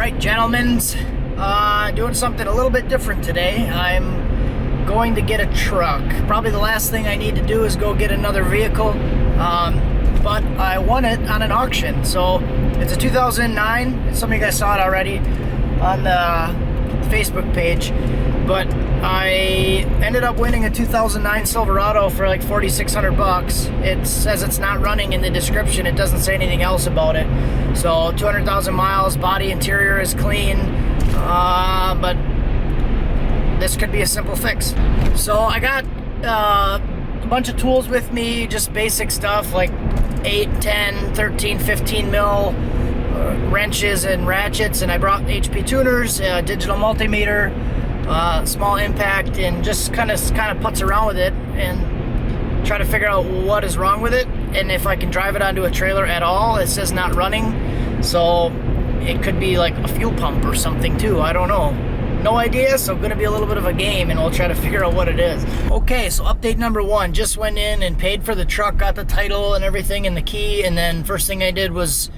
Alright, gentlemen, doing something a little bit different today. I'm going to get a truck. Probably the last thing I need to do is go get another vehicle, but I won it on an auction. So it's a 2009. Some of you guys saw it already on the Facebook page, but I ended up winning a 2009 Silverado for like 4,600 bucks. It says it's not running in the description. It doesn't say anything else about it. So 200,000 miles, body interior is clean, but this could be a simple fix. So I got a bunch of tools with me, just basic stuff like 8, 10, 13, 15 mil wrenches and ratchets, and I brought HP tuners, digital multimeter, small impact, and just kind of putz around with it and try to figure out what is wrong with it and if I can drive it onto a trailer at all. It says not running, so it could be like a fuel pump or something too. I don't know. No idea, so going to be a little bit of a game, and we'll try to figure out what it is. Okay, so update number 1. Just went in and paid for the truck, got the title and everything and the key, and then first thing I did was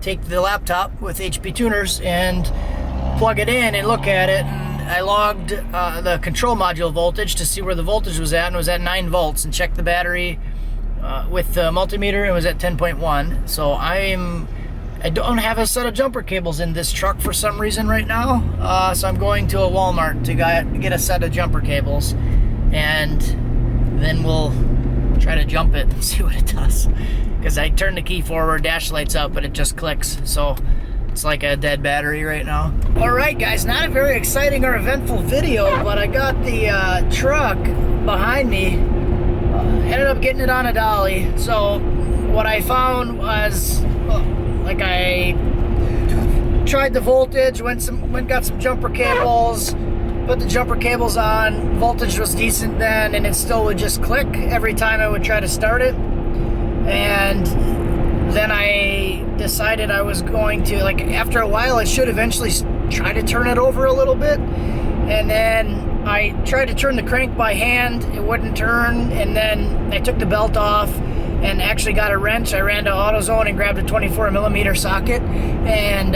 take the laptop with HP tuners and plug it in and look at it. And I logged the control module voltage to see where the voltage was at, and it was at 9 volts, and checked the battery with the multimeter, and it was at 10.1. So I don't have a set of jumper cables in this truck for some reason right now, so I'm going to a Walmart to get a set of jumper cables, and then we'll try to jump it and see what it does. Because I turn the key forward, dash lights up, but it just clicks, so it's like a dead battery right now. Alright guys, not a very exciting or eventful video, but I got the truck behind me, ended up getting it on a dolly. So what I found was, like, I tried the voltage, got some jumper cables, put the jumper cables on, voltage was decent then, and it still would just click every time I would try to start it. And then I decided I was going to, like, after a while I should eventually try to turn it over a little bit, and then I tried to turn the crank by hand, it wouldn't turn, and then I took the belt off and actually got a wrench. I ran to AutoZone and grabbed a 24mm socket and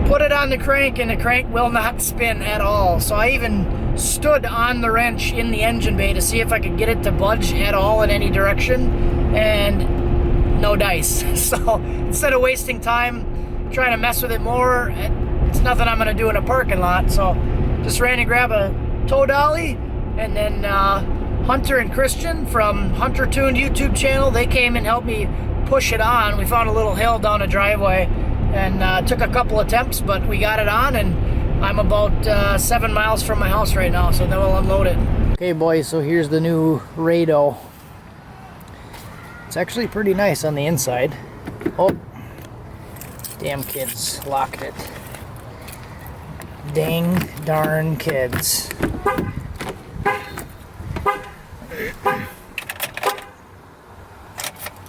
put it on the crank, and the crank will not spin at all. So I even stood on the wrench in the engine bay to see if I could get it to budge at all in any direction, and no dice. So instead of wasting time trying to mess with it more, it's nothing I'm gonna do in a parking lot. So just ran and grabbed a tow dolly, and then Hunter and Christian from Hunter Tuned YouTube channel, they came and helped me push it on. We found a little hill down a driveway, and took a couple attempts, but we got it on, and I'm about 7 miles from my house right now, so then we'll unload it. Okay boys, so here's the new Rado. It's actually pretty nice on the inside. Oh, damn kids locked it. Dang darn kids.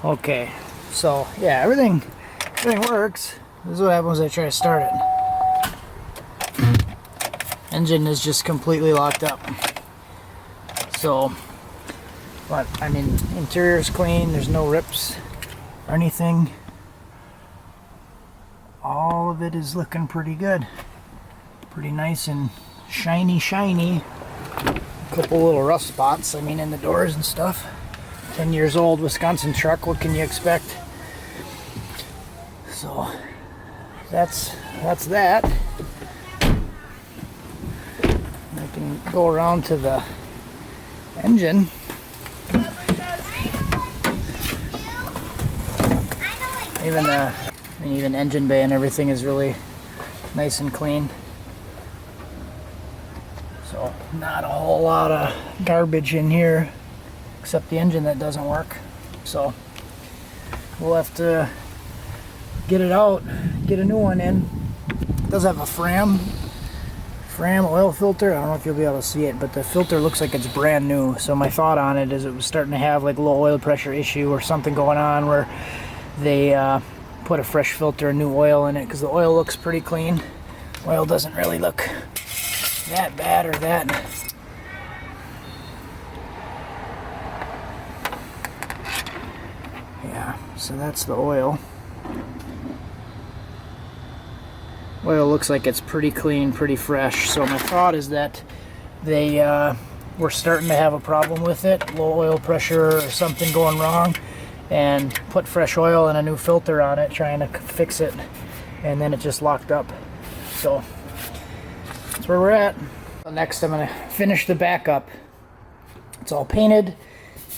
Okay, so yeah, everything works. This is what happens when I try to start it. Engine is just completely locked up. So, but I mean, interior is clean. There's no rips or anything. All of it is looking pretty good. Pretty nice and shiny. A couple little rust spots, I mean, in the doors and stuff. 10 years old Wisconsin truck, what can you expect? So that's that. I can go around to the engine. Even engine bay and everything is really nice and clean. So not a whole lot of garbage in here, except the engine that doesn't work. So we'll have to get it out, get a new one in. It does have a Fram oil filter. I don't know if you'll be able to see it, but the filter looks like it's brand new. So my thought on it is it was starting to have like a low oil pressure issue or something going on, where they put a fresh filter and new oil in it, because the oil looks pretty clean. Oil doesn't really look that bad or that. Yeah, so that's the oil. Oil looks like it's pretty clean, pretty fresh. So my thought is that they were starting to have a problem with it, low oil pressure or something going wrong, and put fresh oil and a new filter on it trying to fix it, and then it just locked up. So that's where we're at. Next I'm gonna finish the backup. It's all painted,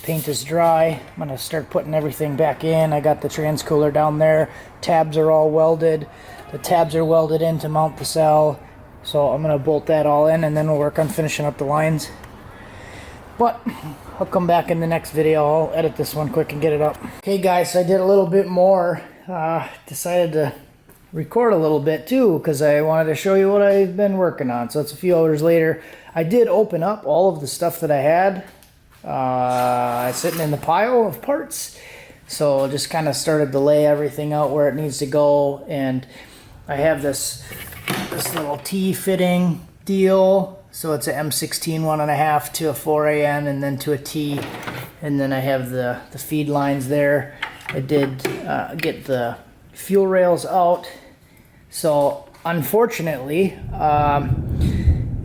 paint is dry. I'm gonna start putting everything back in. I got the transcooler down there, tabs are all welded. The tabs are welded in to mount the cell, so I'm gonna bolt that all in, and then we'll work on finishing up the lines. But I'll come back in the next video. I'll edit this one quick and get it up. Okay guys, so I did a little bit more. Decided to record a little bit too, because I wanted to show you what I've been working on. So it's a few hours later. I did open up all of the stuff that I had sitting in the pile of parts. So just kind of started to lay everything out where it needs to go, and I have this little T fitting deal. So it's a M16 1.5 to a 4AN and then to a T, and then I have the feed lines there. I did get the fuel rails out. So unfortunately,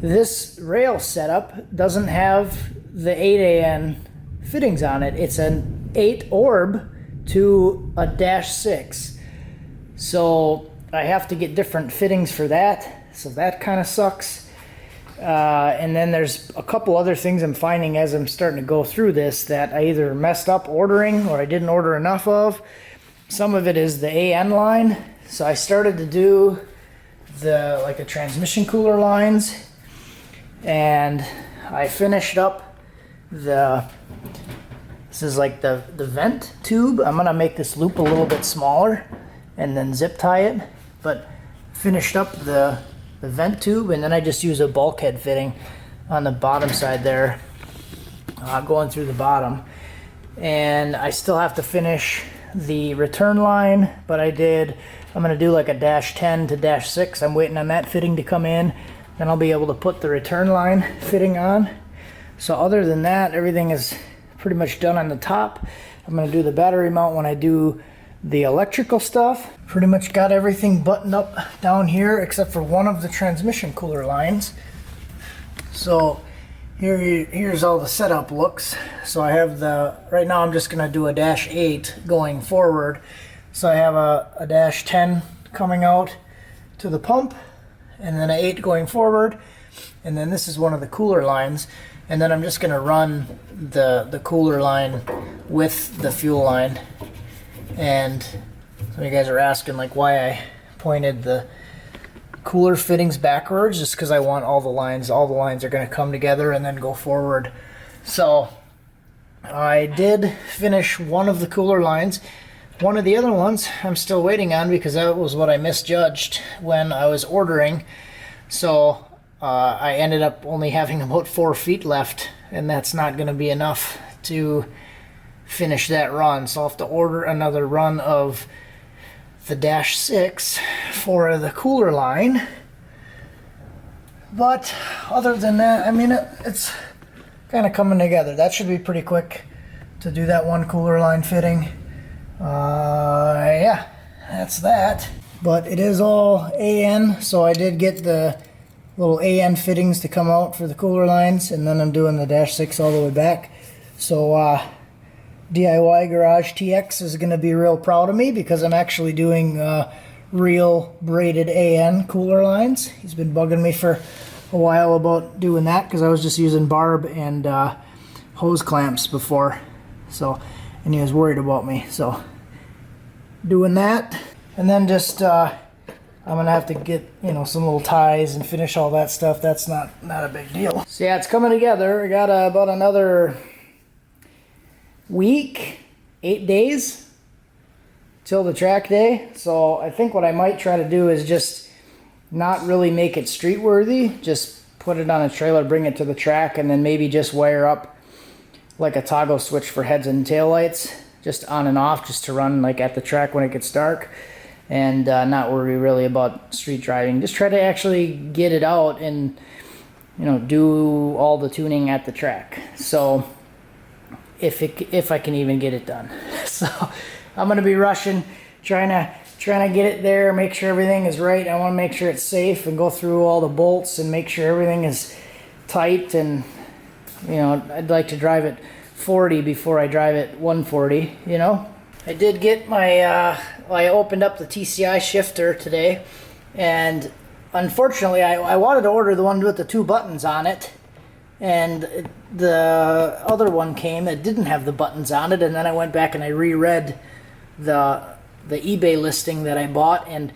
this rail setup doesn't have the 8AN fittings on it. It's an 8 orb to a -6. So I have to get different fittings for that. So that kind of sucks. And then there's a couple other things I'm finding as I'm starting to go through this that I either messed up ordering or I didn't order enough of. Some of it is the AN line. So I started to do the transmission cooler lines, and I finished up this is like the vent tube. I'm gonna make this loop a little bit smaller and then zip tie it, but finished up the vent tube, and then I just use a bulkhead fitting on the bottom side there, going through the bottom. And I still have to finish the return line, but I'm gonna do like a -10 to -6. I'm waiting on that fitting to come in, then I'll be able to put the return line fitting on. So other than that, everything is pretty much done on the top. I'm gonna do the battery mount when I do the electrical stuff. Pretty much got everything buttoned up down here except for one of the transmission cooler lines. So here's all the setup looks. So I have right now I'm just gonna do a -8 going forward. So I have a -10 coming out to the pump, and then an 8 going forward, and then this is one of the cooler lines, and then I'm just gonna run the cooler line with the fuel line. And some of you guys are asking like why I pointed the cooler fittings backwards, just because I want all the lines are going to come together and then go forward. So I did finish one of the cooler lines. One of the other ones I'm still waiting on, because that was what I misjudged when I was ordering. So I ended up only having about 4 feet left, and that's not going to be enough to finish that run. So I'll have to order another run of the -6 for the cooler line. But other than that, I mean, it's kind of coming together. That should be pretty quick to do that one cooler line fitting. Yeah, that's that. But it is all AN, so I did get the little AN fittings to come out for the cooler lines, and then I'm doing the -6 all the way back. So DIY Garage TX is going to be real proud of me, because I'm actually doing real braided AN cooler lines. He's been bugging me for a while about doing that, because I was just using barb and hose clamps before. So, and he was worried about me. So doing that, and then just I'm gonna have to get some little ties and finish all that stuff. That's not a big deal. So yeah, it's coming together. I got about another week, 8 days till the track day. So I think what I might try to do is just not really make it street worthy, just put it on a trailer, bring it to the track, and then maybe just wire up like a toggle switch for heads and tail lights, just on and off, just to run like at the track when it gets dark, and not worry really about street driving. Just try to actually get it out and do all the tuning at the track. So if I can even get it done. So I'm gonna be rushing, trying to trying to get it there, make sure everything is right. I want to make sure it's safe and go through all the bolts and make sure everything is tight. And you know, I'd like to drive it 40 before I drive it 140, you know. I did get my, I opened up the TCI shifter today, and unfortunately I wanted to order the one with the 2 buttons on it, and the other one came that didn't have the buttons on it, and then I went back and I reread the eBay listing that I bought, and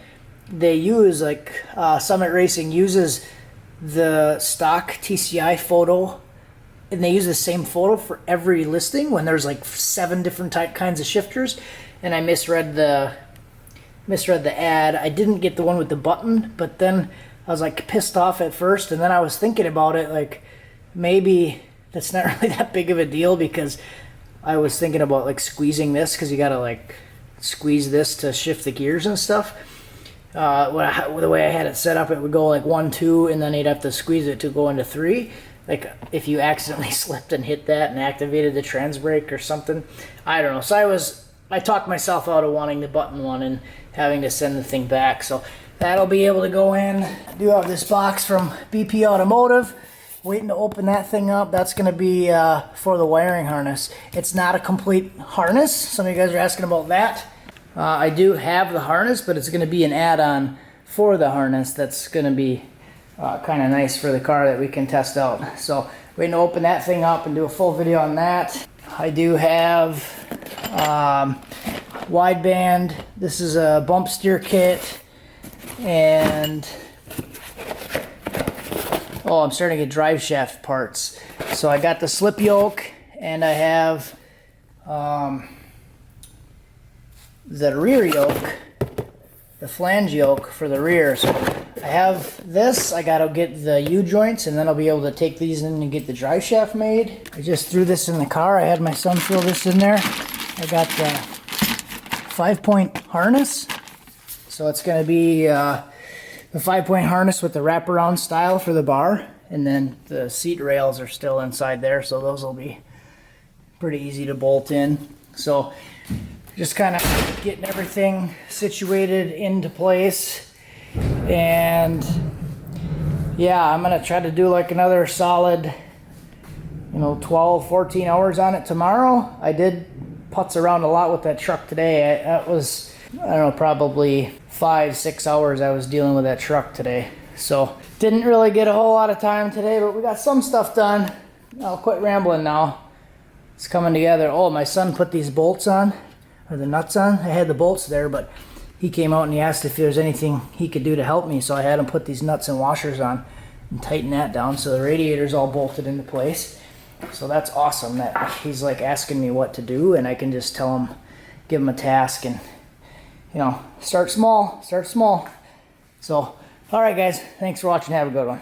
they use, like, Summit Racing uses the stock TCI photo, and they use the same photo for every listing when there's like 7 different kinds of shifters, and I misread the ad. I didn't get the one with the button, but then I was like pissed off at first, and then I was thinking about it, like maybe that's not really that big of a deal, because I was thinking about like squeezing this, because you gotta like squeeze this to shift the gears and stuff. The way I had it set up, it would go like 1, 2, and then you'd have to squeeze it to go into 3. Like if you accidentally slipped and hit that and activated the trans brake or something. I don't know. So I talked myself out of wanting the button one and having to send the thing back. So that'll be able to go in. I do have this box from BP Automotive. Waiting to open that thing up. That's going to be for the wiring harness. It's not a complete harness. Some of you guys are asking about that. I do have the harness, but it's going to be an add-on for the harness that's going to be kind of nice for the car that we can test out. So waiting to open that thing up and do a full video on that. I do have wideband. This is a bump steer kit, and oh, I'm starting to get drive shaft parts. So I got the slip yoke, and I have the rear yoke, the flange yoke for the rear. So I have this. I gotta get the U-joints, and then I'll be able to take these in and get the drive shaft made. I just threw this in the car. I had my son throw this in there. I got the 5-point harness. So it's gonna be the 5-point harness with the wraparound style for the bar, and then the seat rails are still inside there, so those will be pretty easy to bolt in. So just kind of getting everything situated into place. And yeah, I'm gonna try to do like another solid, 12-14 hours on it tomorrow. I did putz around a lot with that truck today. That was, I don't know, probably 5-6 hours I was dealing with that truck today. So didn't really get a whole lot of time today, but we got some stuff done. I'll quit rambling now. It's coming together. Oh, my son put these bolts on, or the nuts on. I had the bolts there, but he came out and he asked if there's anything he could do to help me, so I had him put these nuts and washers on and tighten that down, so the radiator's all bolted into place. So that's awesome that he's like asking me what to do, and I can just tell him, give him a task, and start small. So all right guys, thanks for watching, have a good one.